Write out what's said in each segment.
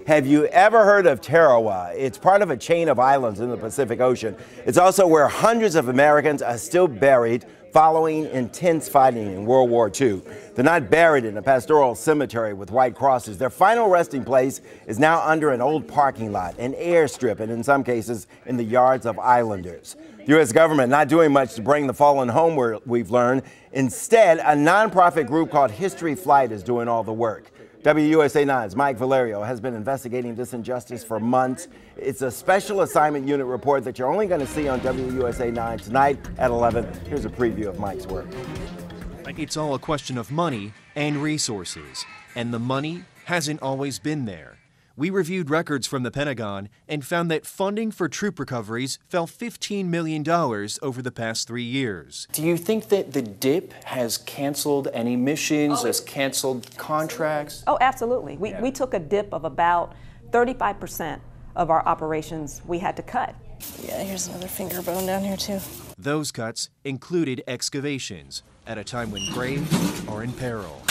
Have you ever heard of Tarawa? It's part of a chain of islands in the Pacific Ocean. It's also where hundreds of Americans are still buried following intense fighting in World War II. They're not buried in a pastoral cemetery with white crosses. Their final resting place is now under an old parking lot, an airstrip, and in some cases in the yards of islanders. The U.S. government not doing much to bring the fallen home, we've learned. Instead, a nonprofit group called History Flight is doing all the work. WUSA 9's Mike Valerio has been investigating this injustice for months. It's a special assignment unit report that you're only going to see on WUSA 9 tonight at 11. Here's a preview of Mike's work. It's all a question of money and resources, and the money hasn't always been there. We reviewed records from the Pentagon and found that funding for troop recoveries fell $15 million over the past 3 years. Do you think that the DIP has canceled any missions, has canceled contracts? Oh, absolutely. We took a dip of about 35% of our operations we had to cut. Yeah, here's another finger bone down here too. Those cuts included excavations at a time when graves are in peril.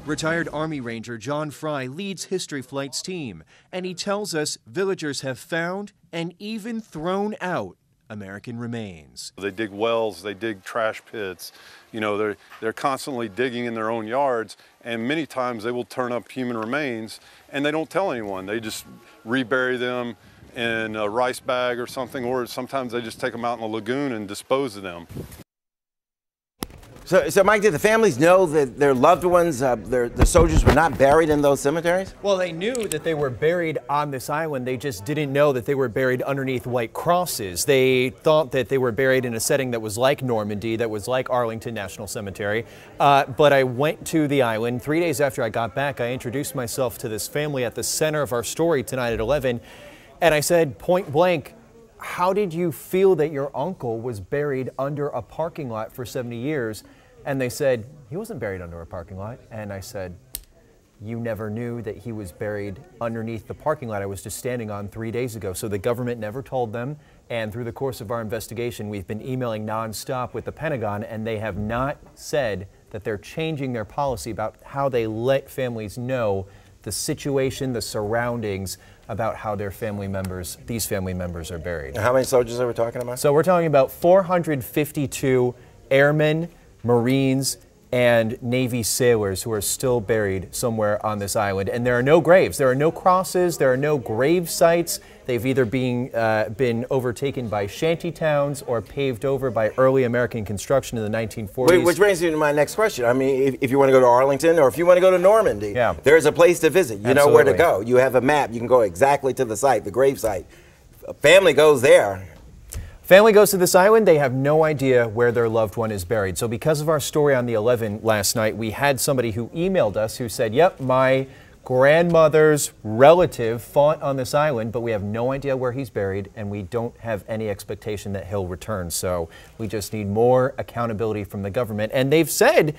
Retired Army Ranger John Fry leads History Flight's team, and he tells us villagers have found and even thrown out American remains. They dig wells, they dig trash pits. You know, they're constantly digging in their own yards, and many times they will turn up human remains, and they don't tell anyone. They just rebury them in a rice bag or something, or sometimes they just take them out in the lagoon and dispose of them. So Mike, did the families know that their loved ones, the soldiers, were not buried in those cemeteries? Well, they knew that they were buried on this island. They just didn't know that they were buried underneath white crosses. They thought that they were buried in a setting that was like Normandy, that was like Arlington National Cemetery. But I went to the island. 3 days after I got back, I introduced myself to this family at the center of our story tonight at 11. And I said, point blank, how did you feel that your uncle was buried under a parking lot for 70 years? And they said, he wasn't buried under a parking lot. And I said, you never knew that he was buried underneath the parking lot I was just standing on 3 days ago. So the government never told them. And through the course of our investigation, we've been emailing nonstop with the Pentagon, and they have not said that they're changing their policy about how they let families know the situation, the surroundings, about how their family members, these family members, are buried. How many soldiers are we talking about? So we're talking about 452 airmen, Marines, and Navy sailors who are still buried somewhere on this island. And there are no graves. There are no crosses. There are no grave sites. They've either been overtaken by shanty towns or paved over by early American construction in the 1940s. Which brings me to my next question. I mean, if you want to go to Arlington or if you want to go to Normandy, there's a place to visit. You know where to go. You have a map. You can go exactly to the site, the grave site. A family goes there. Family goes to this island, they have no idea where their loved one is buried. So because of our story on the 11 last night, we had somebody who emailed us who said, yep, my grandmother's relative fought on this island, but we have no idea where he's buried, and we don't have any expectation that he'll return. So we just need more accountability from the government. And they've said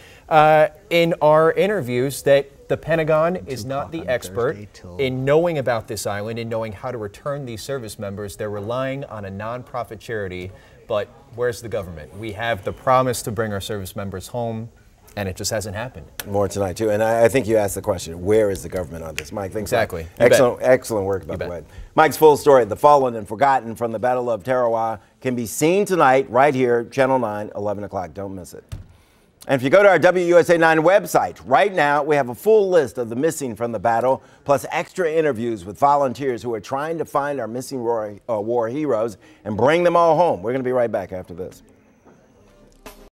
in our interviews that the Pentagon is not the expert in knowing about this island and knowing how to return these service members. They're relying on a nonprofit charity, but where's the government? We have the promise to bring our service members home, and it just hasn't happened. More tonight, too. And I think you asked the question, where is the government on this? Mike, thanks. Exactly. Excellent work, by the way. Mike's full story, The Fallen and Forgotten from the Battle of Tarawa, can be seen tonight right here, Channel 9, 11 o'clock. Don't miss it. And if you go to our WUSA 9 website, right now we have a full list of the missing from the battle, plus extra interviews with volunteers who are trying to find our missing war heroes and bring them all home. We're going to be right back after this.